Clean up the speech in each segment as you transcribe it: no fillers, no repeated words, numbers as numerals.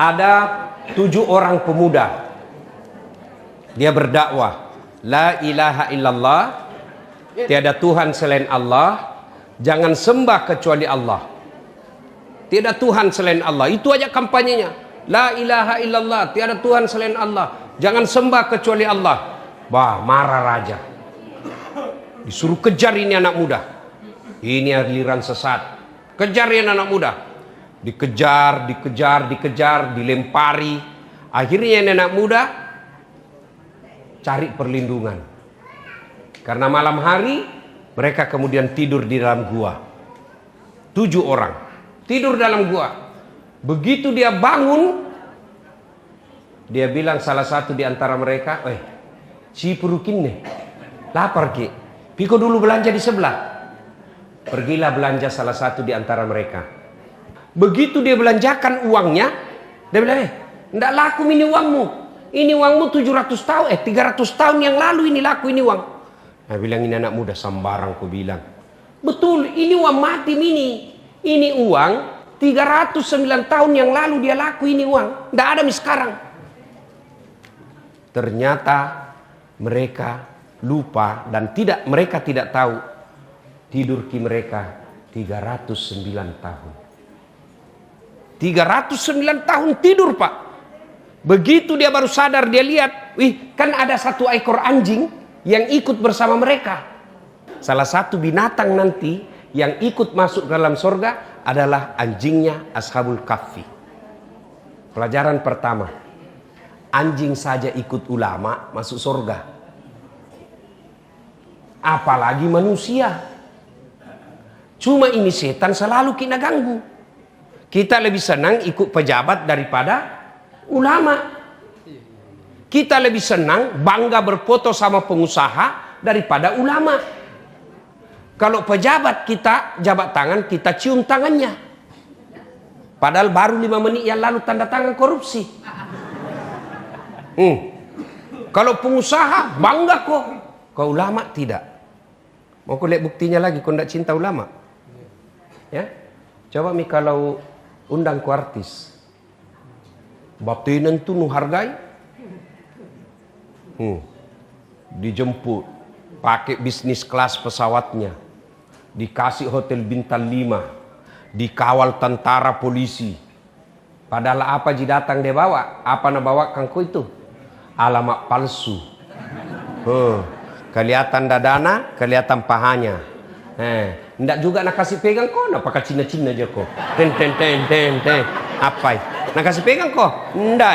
Ada 7 orang pemuda. Dia berdakwah, la ilaha illallah, tiada Tuhan selain Allah, jangan sembah kecuali Allah. Tiada Tuhan selain Allah. Itu aja kampanyenya. La ilaha illallah, tiada Tuhan selain Allah, jangan sembah kecuali Allah. Bah, marah raja. Disuruh kejar ini anak muda. Ini aliran sesat. Kejar ini anak muda. Dikejar, dilempari. Akhirnya anak muda cari perlindungan. Karena malam hari mereka kemudian tidur di dalam gua. 7 orang tidur dalam gua. Begitu dia bangun, dia bilang salah satu di antara mereka, si perukin nih, lapar ki, piko dulu belanja di sebelah. Pergilah belanja salah satu di antara mereka. Begitu dia belanjakan uangnya, dia bilang, ndak laku ini uangmu. Ini uangmu 300 tahun yang lalu ini laku ini uang. Nah, bilang ini anak muda sembarang, ku bilang. Betul, ini uang mati ini. Ini uang 309 tahun yang lalu dia laku ini uang. Ndak ada sekarang. Ternyata mereka lupa dan mereka tidak tahu tidur mereka 309 tahun. 309 tahun tidur, Pak. Begitu dia baru sadar, dia lihat, kan ada 1 ekor anjing yang ikut bersama mereka. Salah satu binatang nanti yang ikut masuk ke dalam surga adalah anjingnya Ashabul Kahfi. Pelajaran pertama, anjing saja ikut ulama masuk surga, apalagi manusia. Cuma ini setan selalu kita ganggu. Kita lebih senang ikut pejabat daripada ulama. Kita lebih senang bangga berfoto sama pengusaha daripada ulama. Kalau pejabat kita jabat tangan, kita cium tangannya. Padahal baru 5 menit yang lalu tanda tangan korupsi. Kalau pengusaha bangga kok. Kau ulama tidak. Mau aku lihat buktinya lagi kau tidak cinta ulama. Ya, coba kalau undang ku artis, batinan tuh nu hargai, dijemput, pakai bisnis kelas pesawatnya, dikasih hotel bintang 5, dikawal tentara polisi. Padahal apa ji datang dia bawa? Apa na bawa kangku itu? Alamat palsu. Kelihatan dadana, kelihatan pahanya. Ndak juga nak kasih pegang kok, nak pakai Cina-Cina aja kok. Ten. Apa? Nak kasih pegang kok? Ndak,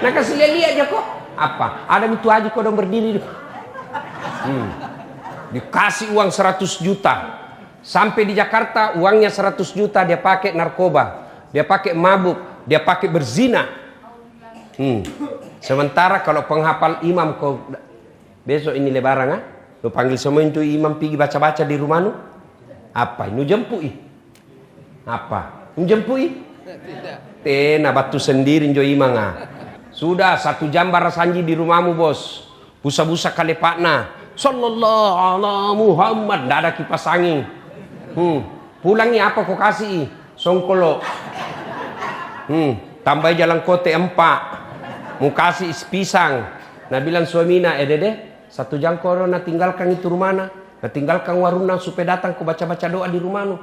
nak kasih lihat aja kok. Apa? Ada itu aja kok dong berdiri. Dikasih uang 100 juta. Sampai di Jakarta uangnya 100 juta dia pakai narkoba, dia pakai mabuk, dia pakai berzina. Sementara kalau penghafal imam kau besok ini lebaran, lu panggil semua itu imam pergi baca-baca di rumahmu. Apa? Ini jempui. Apa? Ini jempui? Tena batu sendiri jo imang. Sudah 1 jam barasanji di rumahmu, bos. Busa-busa kali pakna. Sallallahu ala Muhammad. Nggak ada kipas angin. Pulangnya apa kau kasih? Songkolo. Tambah jalan kote 4. Mau kasih pisang. Nah bilang suamina, dede, 1 jam kau na tinggalkan itu rumahna. Nah tinggalkan warungna supaya datang kau baca-baca doa di rumahmu.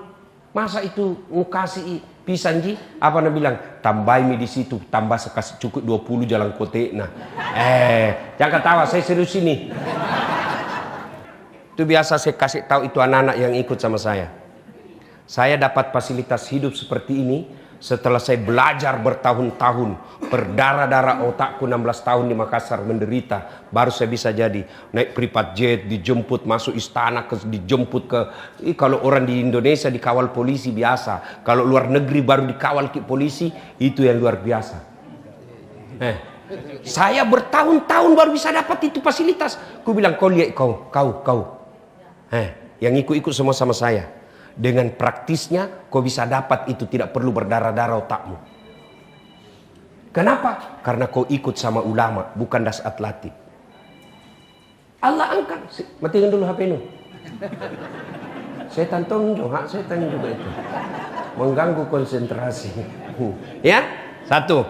Masa itu mau kasih pisang ji? Apa na bilang? Tambah mi di situ, tambah sekasih cukup 20 jalan kote. Nah, jangan ketawa, saya serius ini. Itu biasa saya kasih tahu itu anak-anak yang ikut sama saya. Saya dapat fasilitas hidup seperti ini setelah saya belajar bertahun-tahun, berdarah-darah otakku 16 tahun di Makassar menderita, baru saya bisa jadi naik private jet, dijemput masuk istana, dijemput ke, kalau orang di Indonesia dikawal polisi biasa, kalau luar negeri baru dikawal ke polisi, itu yang luar biasa. Saya bertahun-tahun baru bisa dapat itu fasilitas. Ku bilang, kau lihat kau, yang ikut-ikut semua sama saya. Dengan praktisnya kau bisa dapat itu, tidak perlu berdarah-darah otakmu. Kenapa? Karena kau ikut sama ulama, bukan das atletik. Allah angkat. Matikan dulu HP nu. Setan tonjong, setan juga itu. Mengganggu konsentrasi. Ya, Satu,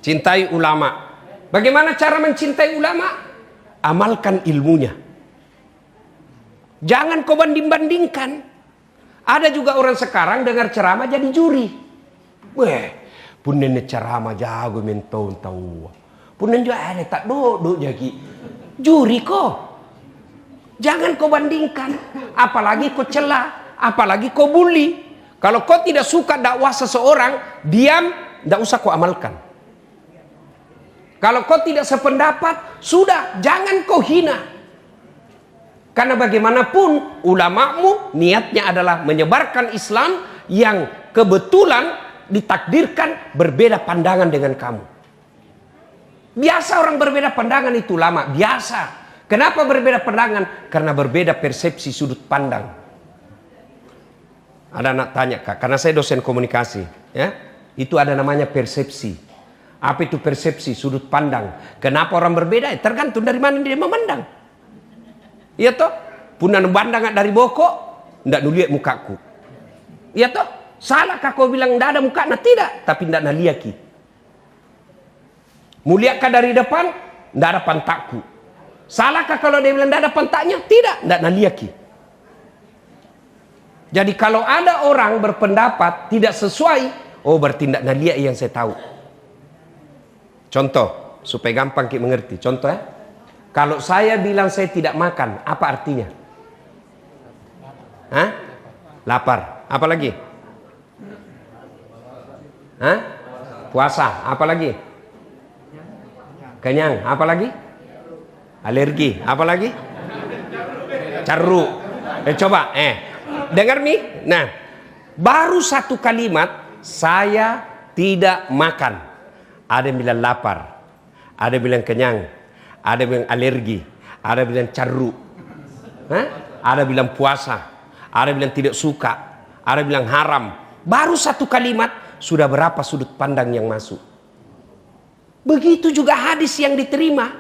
cintai ulama. Bagaimana cara mencintai ulama? Amalkan ilmunya. Jangan kau banding-bandingkan. Ada juga orang sekarang dengar ceramah jadi juri. Weh, punen ceramah jago mentau tahu. Punen juga ada tak duduk jadi juri kok. Jangan kau bandingkan. Apalagi kau celah, apalagi kau bully. Kalau kau tidak suka dakwah seseorang, diam, tidak usah kau amalkan. Kalau kau tidak sependapat, sudah, jangan kau hina. Karena bagaimanapun ulamamu niatnya adalah menyebarkan Islam yang kebetulan ditakdirkan berbeda pandangan dengan kamu. Biasa orang berbeda pandangan itu ulama, biasa. Kenapa berbeda pandangan? Karena berbeda persepsi sudut pandang. Ada anak tanya, Kak, karena saya dosen komunikasi, ya, itu ada namanya persepsi. Apa itu persepsi, sudut pandang? Kenapa orang berbeda? Tergantung dari mana dia memandang. Iya toh? Punan bandang dari boko, ndak nuliak mukaku. Iya toh? Salahkah kau bilang ndak ada muka? Nah tidak, tapi ndak naliaki. Muliakah dari depan? Ndak ada pantakku. Salahkah kalau dia bilang ndak ada pantaknya? Tidak, ndak naliaki. Jadi kalau ada orang berpendapat tidak sesuai, oh berarti ndak naliak yang saya tahu. Contoh, supaya gampang kita mengerti. Contoh ya. Kalau saya bilang saya tidak makan, apa artinya? Hah? Lapar. Apa lagi? Hah? Puasa. Apa lagi? Kenyang. Apa lagi? Alergi. Apa lagi? Caru. Coba. Dengar nih. Nah, baru satu kalimat, saya tidak makan. Ada yang bilang lapar. Ada yang bilang kenyang. Ada yang bilang alergi. Ada yang bilang caru. Ada yang bilang puasa. Ada yang bilang tidak suka. Ada yang bilang haram. Baru satu kalimat sudah berapa sudut pandang yang masuk. Begitu juga hadis yang diterima.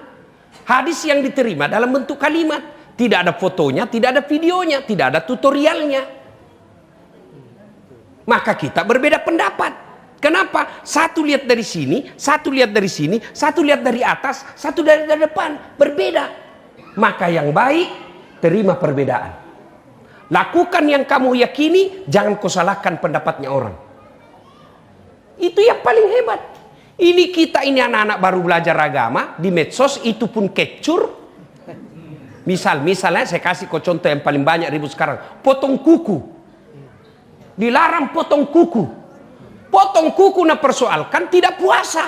Hadis yang diterima dalam bentuk kalimat. Tidak ada fotonya, tidak ada videonya, tidak ada tutorialnya. Maka kita berbeda pendapat. Kenapa? Satu lihat dari sini, satu lihat dari sini, satu lihat dari atas, satu dari depan. Berbeda. Maka yang baik, terima perbedaan. Lakukan yang kamu yakini, jangan kau salahkan pendapatnya orang. Itu yang paling hebat. Ini kita ini anak-anak baru belajar agama, di medsos itu pun kecur. Misalnya saya kasih kau contoh yang paling banyak ribut sekarang. Potong kuku. Dilarang potong kuku. Potong kuku nak persoalkan tidak puasa.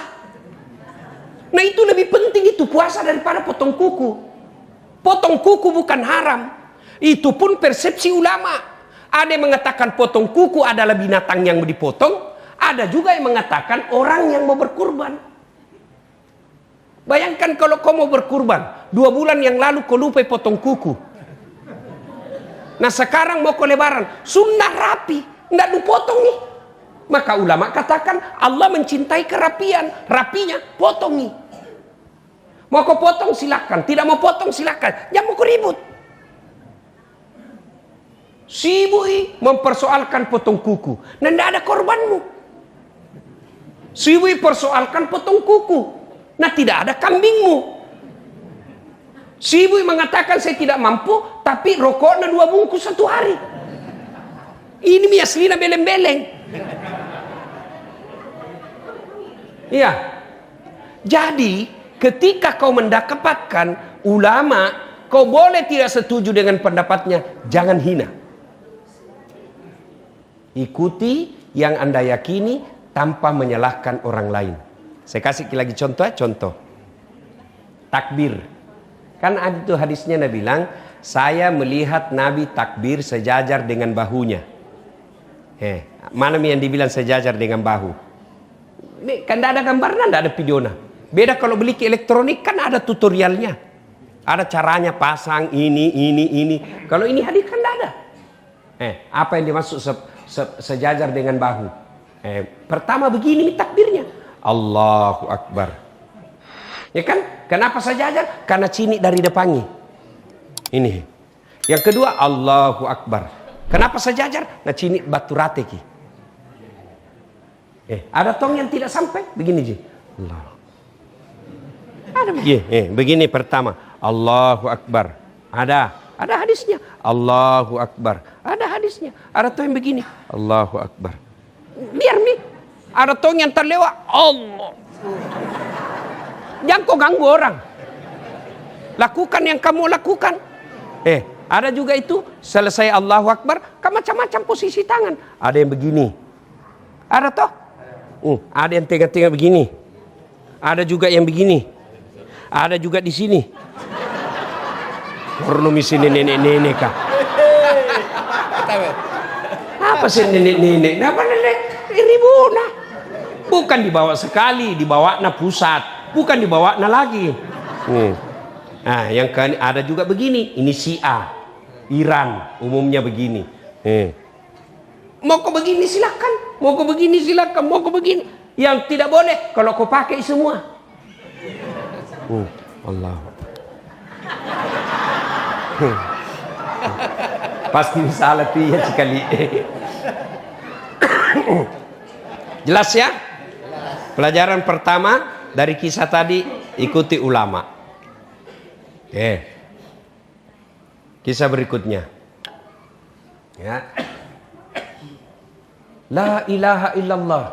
Nah itu lebih penting itu puasa daripada potong kuku. Potong kuku bukan haram. Itu pun persepsi ulama. Ada yang mengatakan potong kuku adalah binatang yang dipotong. Ada juga yang mengatakan orang yang mau berkurban. Bayangkan kalau kau mau berkurban, 2 bulan yang lalu kau lupa potong kuku. Nah sekarang mau kau lebaran, sunnah rapi, nggak dipotong nih. Maka ulama katakan Allah mencintai kerapian, rapinya potong nih. Mau kau potong silakan, tidak mau potong silakan, jangan mau kau ribut. Sibui mempersoalkan potong kuku, dan tidak ada korbanmu. Sibui persoalkan potong kuku. Nah tidak ada kambingmu. Sibui mengatakan saya tidak mampu, tapi rokoknya 2 bungkus 1 hari. Ini mi aslina beleng-beleng. Iya. Jadi ketika kau mendapatkan ulama, kau boleh tidak setuju dengan pendapatnya, jangan hina. Ikuti yang Anda yakini tanpa menyalahkan orang lain. Saya kasih lagi contoh ya, contoh. Takbir. Kan ada tuh hadisnya Nabi bilang, saya melihat Nabi takbir sejajar dengan bahunya. Mana yang dibilang sejajar dengan bahu? Ini kan tidak ada gambarnya, tidak ada videonya. Beda kalau beli ke elektronik kan ada tutorialnya. Ada caranya pasang ini. Kalau ini hadis kan tidak ada. Apa yang dimaksud sejajar dengan bahu? Pertama begini takbirnya. Allahu Akbar. Ya kan? Kenapa sejajar? Karena cini dari depannya. Ini. Yang kedua Allahu Akbar. Kenapa sejajar? Nah cini batu rate ki. Ada tong yang tidak sampai begini ji. Allah. Ada begini. Begini pertama. Allahu Akbar. Ada hadisnya. Allahu Akbar. Ada hadisnya. Ada tong yang begini. Allahu Akbar. Biar nih. Ada tong yang terlewat. Allah. Jangan kau ganggu orang. Lakukan yang kamu lakukan. Ada juga itu. Selesai Allahu Akbar. Macam-macam posisi tangan. Ada yang begini. Ada toh? Ada yang tengah-tengah begini. Ada juga yang begini. Ada juga di sini. Porno misi nenek-nenek kah? Apa sih nenek-nenek? Apa nenek ribuna? Bukan dibawa sekali, dibawa na pusat. Bukan dibawa na lagi. Nah, yang kan ada juga begini. Ini Syiah, Iran, umumnya begini. Mau kau begini silakan. Mau kau begini silakan. Mau kau begini. Yang tidak boleh kalau kau pakai semua. Allah. Pasti salah dia sekali. Jelas ya? Pelajaran pertama dari kisah tadi, ikuti ulama. Kisah berikutnya. Ya. La ilaha illallah.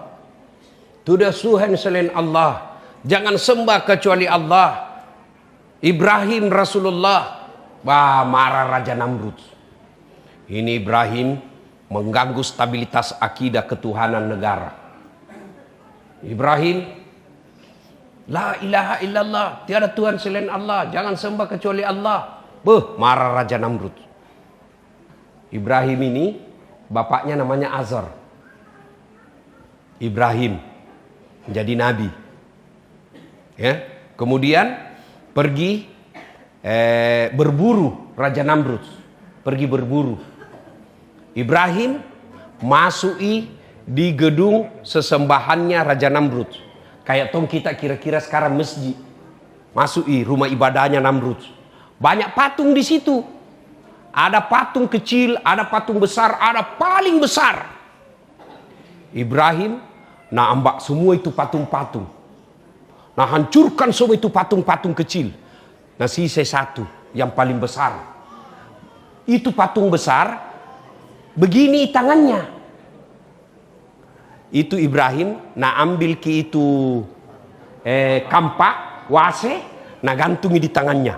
Tidak Tuhan selain Allah. Jangan sembah kecuali Allah. Ibrahim Rasulullah. Wah, marah Raja Namrud. Ini Ibrahim mengganggu stabilitas akidah ketuhanan negara. Ibrahim, la ilaha illallah, tiada Tuhan selain Allah, jangan sembah kecuali Allah. Marah Raja Namrud. Ibrahim ini bapaknya namanya Azar. Ibrahim menjadi nabi. Ya, kemudian pergi berburu Raja Namrud. Pergi berburu. Ibrahim masuki di gedung sesembahannya Raja Namrud. Kayak tong kita kira-kira sekarang masjid. Masuki rumah ibadahnya Namrud. Banyak patung di situ. Ada patung kecil, ada patung besar, ada paling besar. Ibrahim ambak semua itu patung-patung. Hancurkan semua itu patung-patung kecil. Sisa satu yang paling besar. Itu patung besar, begini tangannya. Itu Ibrahim, ambil ke itu kampak, wase, gantungi di tangannya.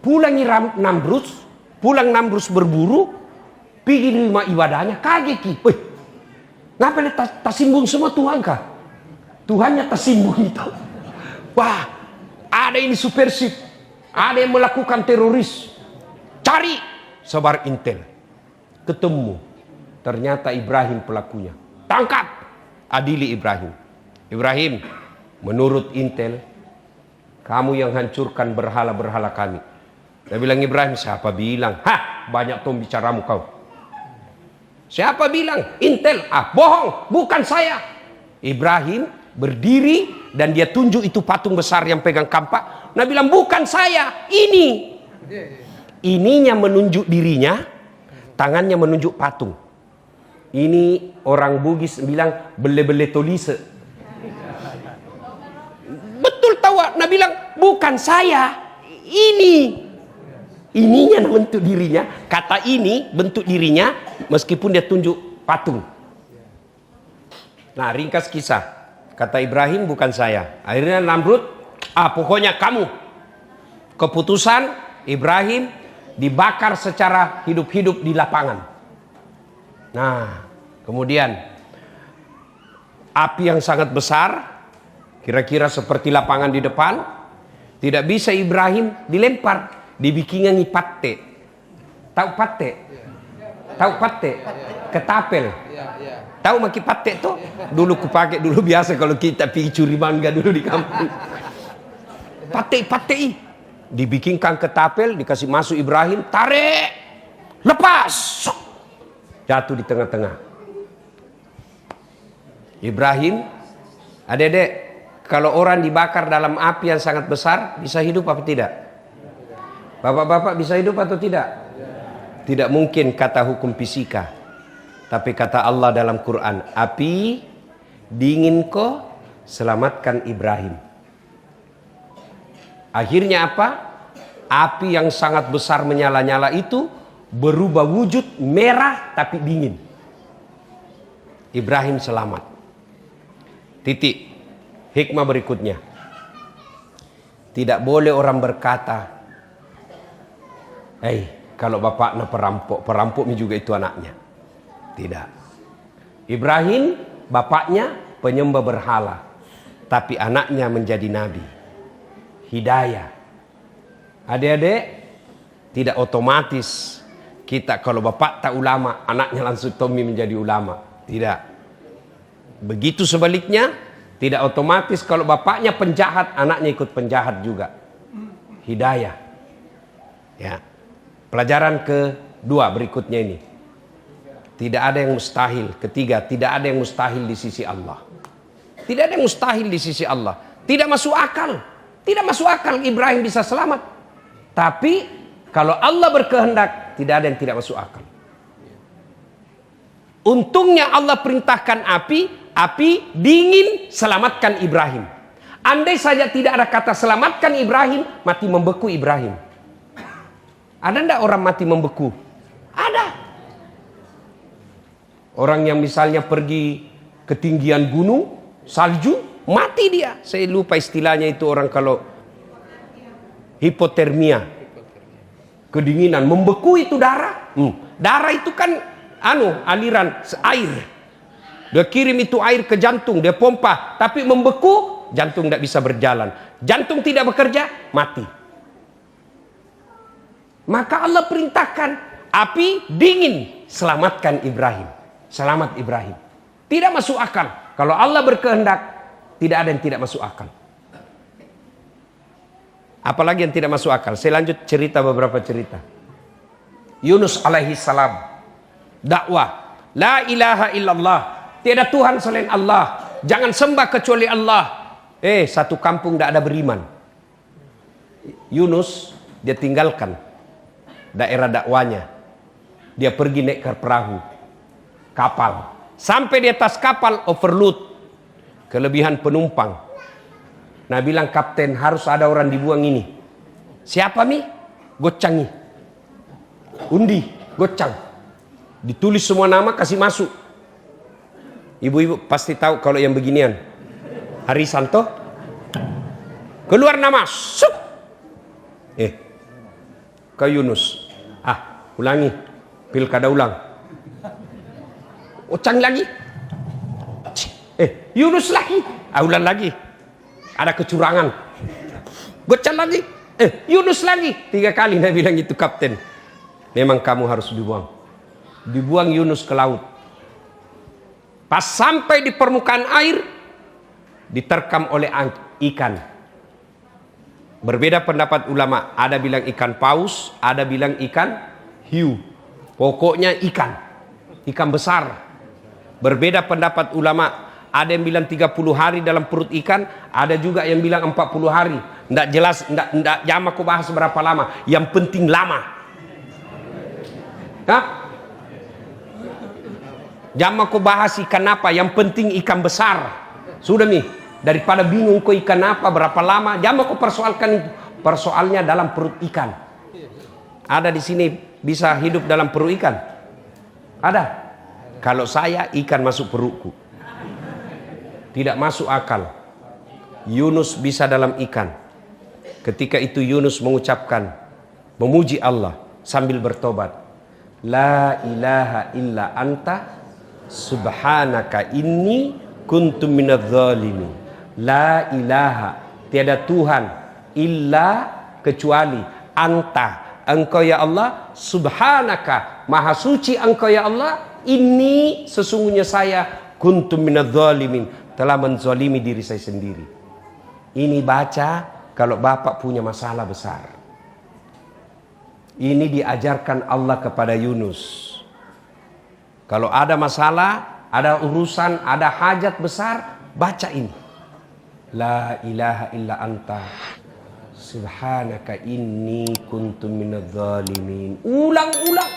Pulang Namrud berburu, pergi di rumah ibadahnya, kaget ki. Ngapain tersimbung semua Tuhan kah? Tuhannya tersimbung itu. Wah, ada ini subversif, ada yang melakukan teroris. Cari, sebar intel. Ketemu, ternyata Ibrahim pelakunya. Tangkap, adili Ibrahim. Ibrahim, menurut intel, kamu yang hancurkan berhala-berhala kami. Dia bilang Ibrahim, siapa bilang? Banyak tom bicaramu kau. Siapa bilang? Intel. Bohong, bukan saya. Ibrahim berdiri dan dia tunjuk itu patung besar yang pegang kampak. Nah bilang bukan saya, ini. Ininya menunjuk dirinya, tangannya menunjuk patung. Ini orang Bugis bilang bele-bele tolise. Betul tahu, nah bilang bukan saya, ini. Ininya bentuk dirinya, kata ini bentuk dirinya meskipun dia tunjuk patung. Nah, ringkas kisah. Kata Ibrahim bukan saya. Akhirnya Namrud, pokoknya kamu. Keputusan Ibrahim dibakar secara hidup-hidup di lapangan. Nah, kemudian api yang sangat besar, kira-kira seperti lapangan di depan, tidak bisa Ibrahim dilempar. Dibikinkan patte. Tahu patte? Tahu patte? Ketapel. Tahu maki patte tuh? Dulu kupakai dulu biasa kalau kita pergi curi mangga dulu di kampung. Patte. Dibikinkan ketapel, dikasih masuk Ibrahim, tarik, lepas, jatuh di tengah-tengah. Ibrahim, adik-adik, kalau orang dibakar dalam api yang sangat besar, bisa hidup apa tidak? Bapak-bapak bisa hidup atau tidak? Tidak mungkin kata hukum fisika. Tapi kata Allah dalam Quran, api dingin kau, selamatkan Ibrahim. Akhirnya apa? Api yang sangat besar menyala-nyala itu berubah wujud merah tapi dingin. Ibrahim selamat. Titik. Hikmah berikutnya. Tidak boleh orang berkata, kalau bapaknya perampok, perampok juga itu anaknya. Tidak. Ibrahim, bapaknya penyembah berhala, tapi anaknya menjadi nabi. Hidayah. Adik-adik, tidak otomatis kita kalau bapak tak ulama, anaknya langsung Tommy menjadi ulama. Tidak. Begitu sebaliknya, tidak otomatis kalau bapaknya penjahat, anaknya ikut penjahat juga. Hidayah. Ya. Pelajaran kedua berikutnya ini. Tidak ada yang mustahil. Ketiga, tidak ada yang mustahil di sisi Allah. Tidak ada yang mustahil di sisi Allah. Tidak masuk akal. Tidak masuk akal Ibrahim bisa selamat. Tapi kalau Allah berkehendak, tidak ada yang tidak masuk akal. Untungnya Allah perintahkan api dingin, selamatkan Ibrahim. Andai saja tidak ada kata selamatkan Ibrahim, mati membeku Ibrahim. Ada enggak orang mati membeku? Ada. Orang yang misalnya pergi ketinggian gunung, salju, mati dia. Saya lupa istilahnya itu orang kalau hipotermia. Kedinginan, membeku itu darah. Darah itu kan aliran air. Dia kirim itu air ke jantung, dia pompa, tapi membeku, jantung tidak bisa berjalan. Jantung tidak bekerja, mati. Maka Allah perintahkan api dingin, selamatkan Ibrahim. Selamat Ibrahim. Tidak masuk akal. Kalau Allah berkehendak, tidak ada yang tidak masuk akal. Apalagi yang tidak masuk akal. Saya lanjut cerita beberapa cerita. Yunus alaihi salam. Dakwah. La ilaha illallah. Tiada Tuhan selain Allah. Jangan sembah kecuali Allah. Satu kampung tidak ada beriman. Yunus, dia tinggalkan daerah dakwanya. Dia pergi naik ke perahu. Kapal. Sampai di atas kapal overload. Kelebihan penumpang. Nah bilang kapten harus ada orang dibuang ini. Siapa nih? Gocangi. Undi, gocang. Ditulis semua nama kasih masuk. Ibu-ibu pasti tahu kalau yang beginian. Harisanto. Keluar nama. Sup. Ke Yunus. Ulangi. Pilkada ulang. Ocang lagi. Yunus lagi. Ulang lagi. Ada kecurangan. Gocang lagi. Yunus lagi. 3 kali dia bilang itu kapten. Memang kamu harus dibuang. Dibuang Yunus ke laut. Pas sampai di permukaan air, diterkam oleh ikan. Berbeda pendapat ulama. Ada bilang ikan paus, ada bilang ikan hiu. Pokoknya ikan. Ikan besar. Berbeda pendapat ulama. Ada yang bilang 30 hari dalam perut ikan, ada juga yang bilang 40 hari. Nggak jelas, nggak jam aku bahas berapa lama. Yang penting lama. Jam aku bahas ikan apa, yang penting ikan besar. Sudah nih, daripada bingung kok ikan apa, berapa lama. Jam aku persoalkan itu. Persoalnya dalam perut ikan. Ada di sini bisa hidup dalam perut ikan? Ada. Kalau saya ikan masuk perutku. Tidak masuk akal. Yunus bisa dalam ikan. Ketika itu Yunus mengucapkan, memuji Allah sambil bertobat. La ilaha illa anta subhanaka inni kuntu minadz zalimin. La ilaha, tiada Tuhan illa kecuali anta, engkau ya Allah, subhanaka, maha suci engkau ya Allah. Ini sesungguhnya saya kuntum minadz zalimin, telah menzalimi diri saya sendiri. Ini baca kalau bapak punya masalah besar. Ini diajarkan Allah kepada Yunus. Kalau ada masalah, ada urusan, ada hajat besar, baca ini. La ilaha illa anta subhanaka inni kuntum minadz zalimin. Ulang-ulang.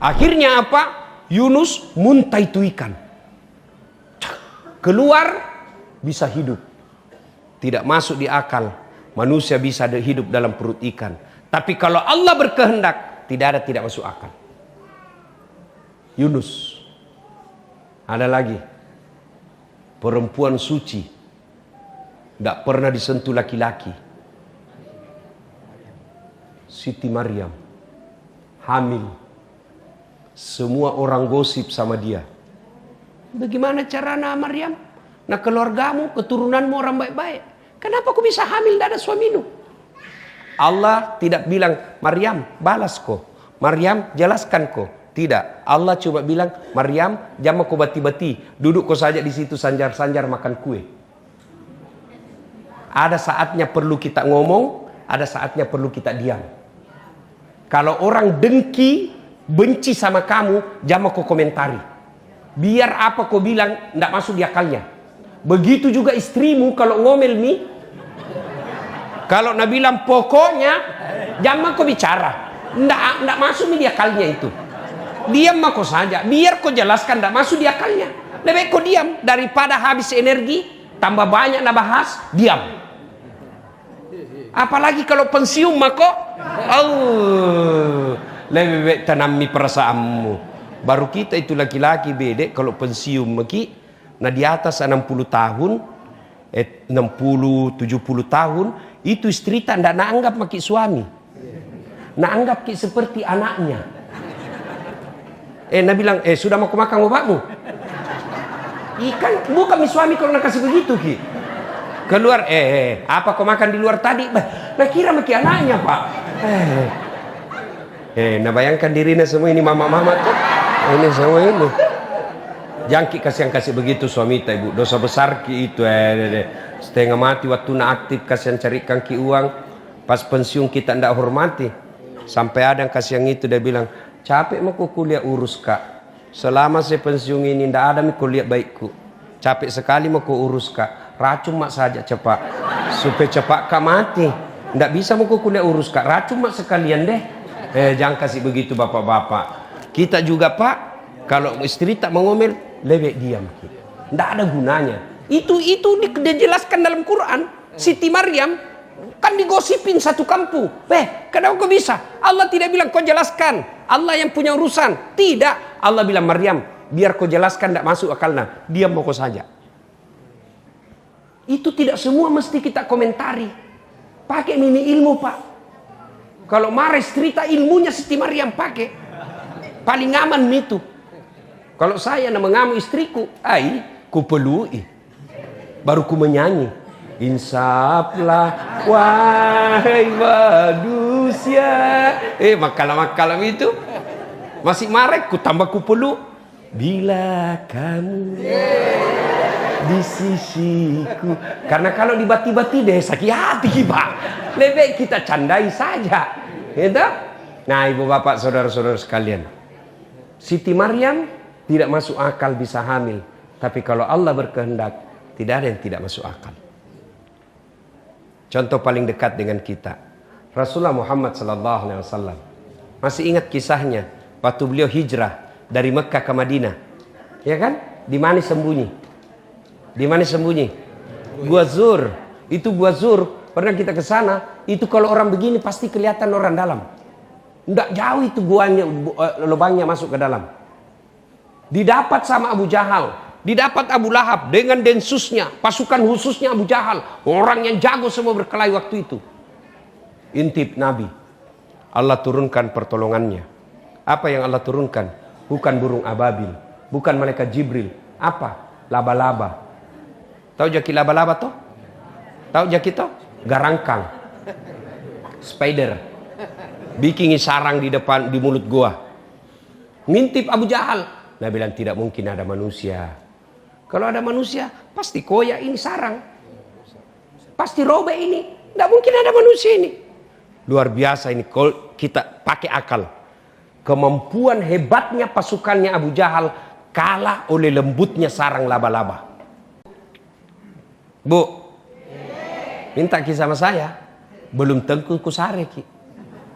Akhirnya apa? Yunus muntah itu ikan. keluar bisa hidup. Tidak masuk di akal manusia bisa hidup dalam perut ikan. Tapi kalau Allah berkehendak, tidak masuk akal. Yunus. Ada lagi. Perempuan suci. Tidak pernah disentuh laki-laki. Siti Maryam. Hamil. Semua orang gosip sama dia. Bagaimana caranya Maryam? Nah keluargamu, keturunanmu orang baik-baik. Kenapa kau bisa hamil tidak ada suamimu? Allah tidak bilang, Maryam balas kau. Maryam jelaskan kau. Tidak. Allah cuma bilang, Maryam jangan kau bati-bati. Duduk kau saja di situ sanjar-sanjar makan kue. Ada saatnya perlu kita ngomong, ada saatnya perlu kita diam. Kalau orang dengki, benci sama kamu, jangan kau komentari. Biar apa kau bilang, tidak masuk di akalnya. Begitu juga istrimu kalau ngomel nih. Kalau nak bilang pokoknya, jangan kau bicara. Tidak masuk di akalnya itu. Diam kau saja. Biar kau jelaskan, tidak masuk di akalnya. Lebih kau diam daripada habis energi, tambah banyak nak bahas, diam. Apalagi kalau pensiun mako, lebih baik tanami perasaanmu. Baru kita itu laki-laki bedek kalau pensiun maki, nah di atas 60 tahun, 60, 70 tahun, itu istri tak anggap maki suami. Nak anggap ki seperti anaknya. Nak bilang, sudah mau makan bapakmu? Ikan, bukan suami kalau nak kasih begitu ki. Keluar, apa kau makan di luar tadi? Nah kira maki anaknya pak. Nah bayangkan dirinya semua ini mama-mama tuh. Ini semua ini. Jangki kasih begitu suami ta ibu. Dosa besar ki itu. Setengah mati waktu nak aktif kasihan carikan ki uang. Pas pensiun kita ndak hormati. Sampai ada yang kasih yang itu dia bilang, capek mau kuliah urus kak. Selama saya pensiun ini ndak ada kuliah baikku. Capek sekali mau urus kak. Racun mak saja cepat. Supaya cepat kak mati. Ndak bisa mau kuliah urus kak. Racun mak sekalian deh. Jangan kasih begitu bapak-bapak. Kita juga pak, kalau istri tak mengomel, lebih diam. Ndak ada gunanya. Itu dijelaskan dalam Quran. Siti Maryam kan digosipin satu kampung. Kenapa kau bisa? Allah tidak bilang kau jelaskan. Allah yang punya urusan. Tidak. Allah bilang Maryam, biar kau jelaskan ndak masuk akalnya. Diam kau saja. Itu tidak semua mesti kita komentari. Pakai mini ilmu pak. Kalau marah cerita ilmunya Siti Maryam pakai. Paling aman itu. Kalau saya nak mengamu istriku, ku pelui. Baru ku menyanyi. Insaflah wahai manusia. Makalam-makalam itu. Masih marah ku tambah ku peluk. Bila kamu di sisiku. Karena kalau dibati-bati deh sakit hati pak. Lebih kita candai saja. Gitu? Nah ibu bapak saudara-saudara sekalian. Siti Maryam tidak masuk akal bisa hamil. Tapi kalau Allah berkehendak, tidak ada yang tidak masuk akal. Contoh paling dekat dengan kita. Rasulullah Muhammad SAW. Masih ingat kisahnya. Waktu beliau hijrah dari Mekah ke Madinah. Ya kan? Di mana sembunyi? Di mana sembunyi? Gua Zur. Itu Gua Zur. Pernah kita ke sana. Itu kalau orang begini pasti kelihatan orang dalam. Nggak jauh itu guanya, lubangnya masuk ke dalam. Didapat sama Abu Jahal. Didapat Abu Lahab dengan densusnya. Pasukan khususnya Abu Jahal. Orang yang jago semua berkelahi waktu itu. Intip Nabi. Allah turunkan pertolongannya. Apa yang Allah turunkan? Bukan burung ababil. Bukan malaikat Jibril. Apa? Laba-laba. Tahu jaki laba-laba toh? Tahu jaki toh? Garangkang. Spider. Bikin sarang di depan, di mulut gua. Ngintip Abu Jahal. Nah bilang tidak mungkin ada manusia. Kalau ada manusia, pasti koyak ini sarang. Pasti robek ini. Tidak mungkin ada manusia ini. Luar biasa ini. Kalau kita pakai akal. Kemampuan hebatnya pasukannya Abu Jahal kalah oleh lembutnya sarang laba-laba. Bu, minta ki sama saya. Belum tentu ku sare ki.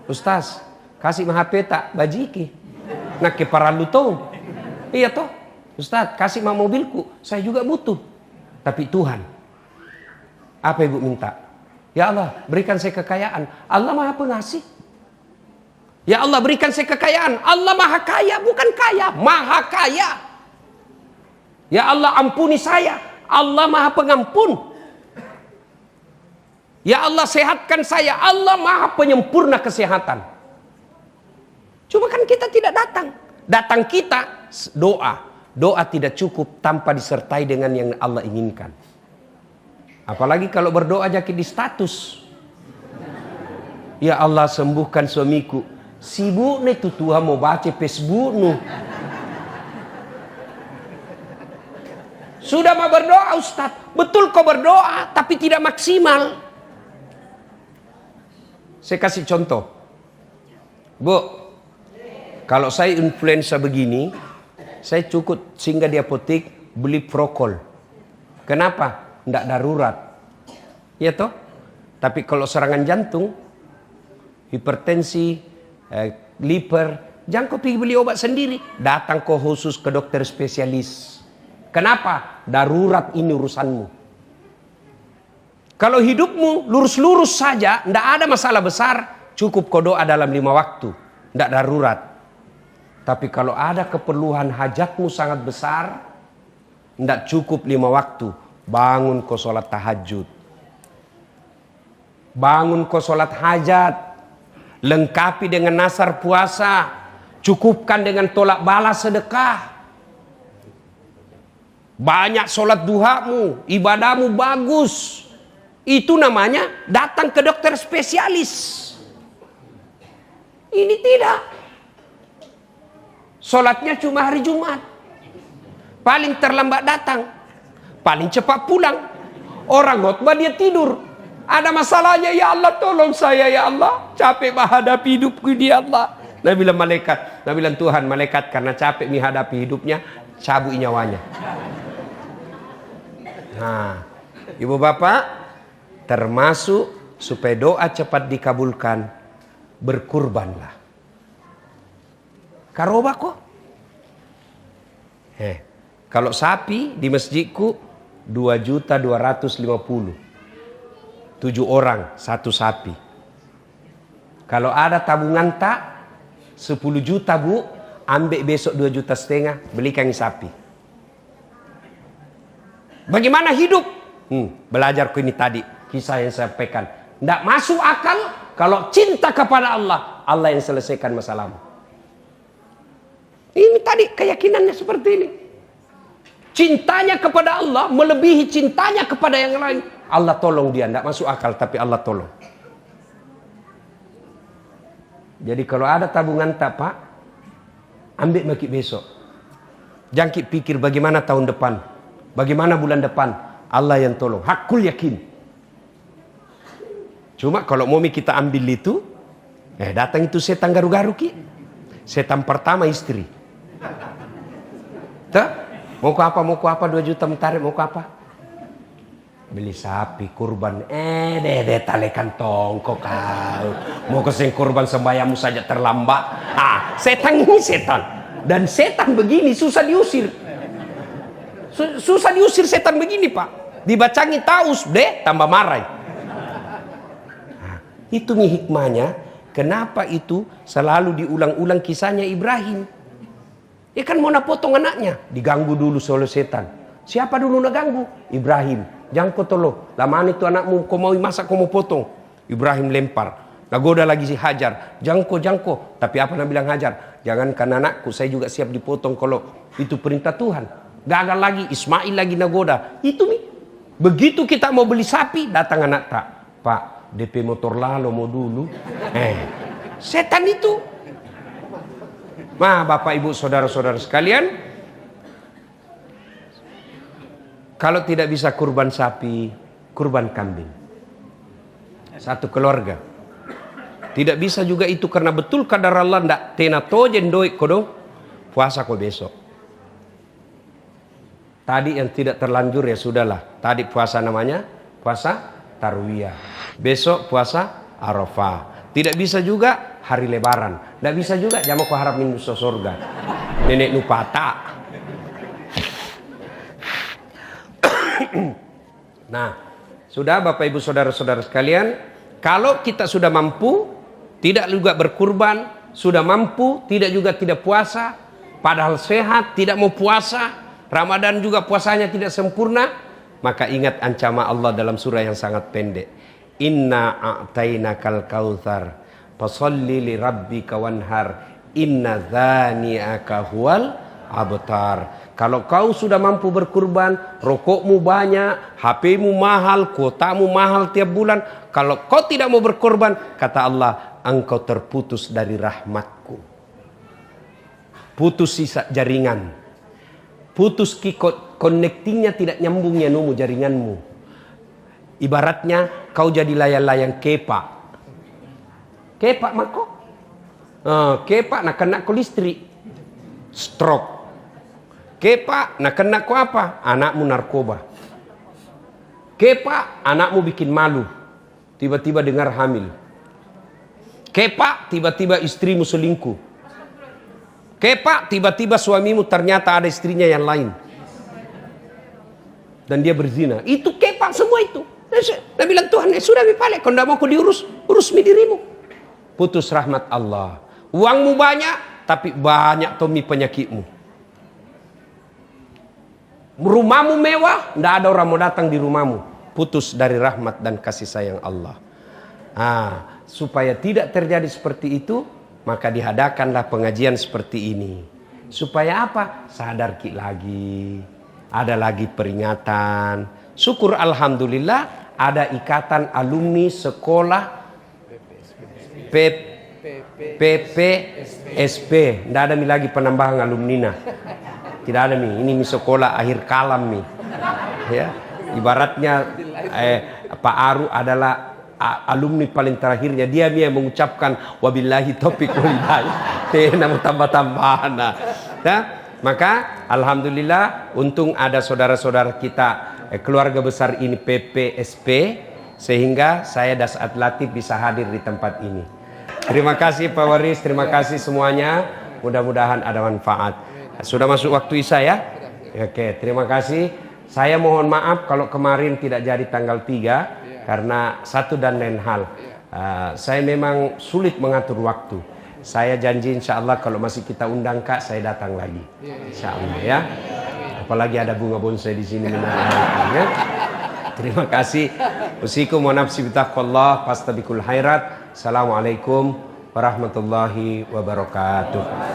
Ustaz, kasih HP tak bajiki. Nak ke paralu toh. Iya toh. Ustaz, kasih mah mobilku. Saya juga butuh. Tapi Tuhan, apa ibu minta? Ya Allah, berikan saya kekayaan. Allah Maha Pengasih. Ya Allah, berikan saya kekayaan. Allah Maha Kaya, bukan kaya, Maha Kaya. Ya Allah, ampuni saya. Allah Maha Pengampun. Ya Allah, sehatkan saya. Allah Maha Penyempurna kesehatan. Cuma kan kita tidak datang. Datang kita doa. Doa tidak cukup tanpa disertai dengan yang Allah inginkan. Apalagi kalau berdoa jadi di status. Ya Allah, sembuhkan suamiku. Sibuk nih tuh Tuhan mau baca Facebook nu. Sudah mau berdoa Ustaz. Betul kau berdoa tapi tidak maksimal. Saya kasih contoh. Bu, kalau saya influenza begini, saya cukup singgah di apotek beli prokol. Kenapa? Tidak darurat. Ya toh? Tapi kalau serangan jantung, hipertensi, liver, jangan kau pergi beli obat sendiri. Datang kau khusus ke dokter spesialis. Kenapa? Darurat ini urusanmu. Kalau hidupmu lurus-lurus saja, tidak ada masalah besar, cukup kau doa dalam 5 waktu. Tidak darurat. Tapi kalau ada keperluan hajatmu sangat besar, tidak cukup 5 waktu. Bangun kau sholat tahajud. Bangun kau sholat hajat. Lengkapi dengan nasar puasa. Cukupkan dengan tolak balas sedekah. Banyak sholat duhamu. Ibadahmu bagus. Itu namanya datang ke dokter spesialis. Ini tidak. Sholatnya cuma hari Jumat. Paling terlambat datang. Paling cepat pulang. Orang khotbah dia tidur. Ada masalahnya, ya Allah tolong saya ya Allah. Capek menghadapi hidupku ya Allah. Nabi bilang malaikat. Nabi bilang Tuhan, malaikat karena capek menghadapi hidupnya, cabut nyawanya. Nah, ibu bapak, termasuk supaya doa cepat dikabulkan, berkurbanlah. Karoba kok. Kalau sapi di masjidku 2.250.000. 7 orang satu sapi. Kalau ada tabungan tak 10 juta bu, ambil besok 2,5 juta, belikan sapi. Bagaimana hidup? Belajar ku ini tadi, kisah yang saya sampaikan. Tidak masuk akal kalau cinta kepada Allah, Allah yang selesaikan masalahmu. Ini tadi keyakinannya seperti ini. Cintanya kepada Allah melebihi cintanya kepada yang lain. Allah tolong dia, tidak masuk akal tapi Allah tolong. Jadi kalau ada tabungan tak pak, ambil bagi besok. Jangan pikir bagaimana tahun depan, bagaimana bulan depan. Allah yang tolong, hakul yakin. Cuma kalau mau kita ambil itu, datang itu setan garu-garu ki. Setan pertama istri. Tuh, mau ke apa 2 juta mentarik, mau ke apa? Beli sapi kurban. Talekan tongkok kau. Mau keseng kurban sembahyangmu saja terlambat. Setan ini setan. Dan setan begini susah diusir. Susah diusir setan begini pak. Dibacangi taus deh tambah marah. Itu nih hikmahnya. Kenapa itu selalu diulang-ulang kisahnya Ibrahim. Ya kan mau potong anaknya. Diganggu dulu oleh setan. Siapa dulu nak ganggu? Ibrahim. Jangan kau tolong. Lamaan itu anakmu kau mau masak kau mau potong. Ibrahim lempar. Nagoda lagi si Hajar. Jangko. Tapi apa nak bilang Hajar? Jangankan anakku, saya juga siap dipotong kalau itu perintah Tuhan. Gagal lagi, Ismail lagi nagoda. Itu nih. Begitu kita mau beli sapi, datang anak tak. Pak, DP motor lalo mau dulu. Setan itu. Bapak ibu saudara-saudara sekalian, kalau tidak bisa kurban sapi, kurban kambing. Satu keluarga. Tidak bisa juga itu karena betul kadar Allah ndak tena tojen doi kodong puasa kok besok. Tadi yang tidak terlanjur ya sudahlah. Tadi puasa namanya puasa Tarwiyah. Besok puasa Arafah. Tidak bisa juga hari Lebaran. Tidak bisa juga jamu kau harap minum surga. Nenek nupata. Nah, sudah Bapak Ibu Saudara-saudara sekalian, kalau kita sudah mampu, tidak juga berkurban, sudah mampu, tidak juga tidak puasa, padahal sehat, tidak mau puasa, Ramadan juga puasanya tidak sempurna, maka ingat ancaman Allah dalam surah yang sangat pendek. Inna a'tainakal kautsar fasholli li rabbika wanhar inna dzani'aka huwal abtar. Kalau kau sudah mampu berkurban, rokokmu banyak, HP-mu mahal, kuotamu mahal tiap bulan, kalau kau tidak mau berkorban, kata Allah, engkau terputus dari rahmatku. Putus sisa jaringan. Putus connectingnya tidak nyambungnya numu jaringanmu. Ibaratnya kau jadi layang-layang kepak. Kepak mako? Kepak nak kena ko listrik. Stroke. Kepak nak kena ko apa? Anakmu narkoba. Kepak anakmu bikin malu. Tiba-tiba dengar hamil. Kepak tiba-tiba istrimu selingkuh. Kepak tiba-tiba suamimu ternyata ada istrinya yang lain. Dan dia berzina. Itu kepak semua itu. Dia bilang Tuhan, sudah mipale, kau tidak mau kau diurus, urus dirimu. Putus rahmat Allah. Uangmu banyak, tapi banyak tomi penyakitmu. Rumahmu mewah, tidak ada orang mau datang di rumahmu. Putus dari rahmat dan kasih sayang Allah. Supaya tidak terjadi seperti itu, maka diadakanlah pengajian seperti ini. Supaya apa? Sadar lagi. Ada lagi peringatan. Syukur alhamdulillah ada ikatan alumni sekolah PPSP. Tidak ada lagi penambahan alumnina. Tidak ada nih, ini sekolah akhir kalam nih. Ya, ibaratnya Pak Aru adalah alumni paling terakhirnya. Dia yang mengucapkan wabillahi taufiq wal hidayah. Tidak tambah-tambahan. Ya, maka alhamdulillah untung ada saudara-saudara kita keluarga besar ini PPSP sehingga saya Dasat Latif bisa hadir di tempat ini. Terima kasih Pak Waris, terima kasih semuanya. Mudah-mudahan ada manfaat. Sudah masuk waktu Isya ya? Oke, terima kasih. Saya mohon maaf kalau kemarin tidak jadi tanggal 3 karena satu dan lain hal. Saya memang sulit mengatur waktu. Saya janji insya Allah kalau masih kita undang Kak, saya datang lagi. Insya Allah ya. Apalagi ada bunga bonsai di sini. Ya. Terima kasih. Usikum wa nafsi bitaqwallah fastabikul khairat. Assalamualaikum warahmatullahi wabarakatuh.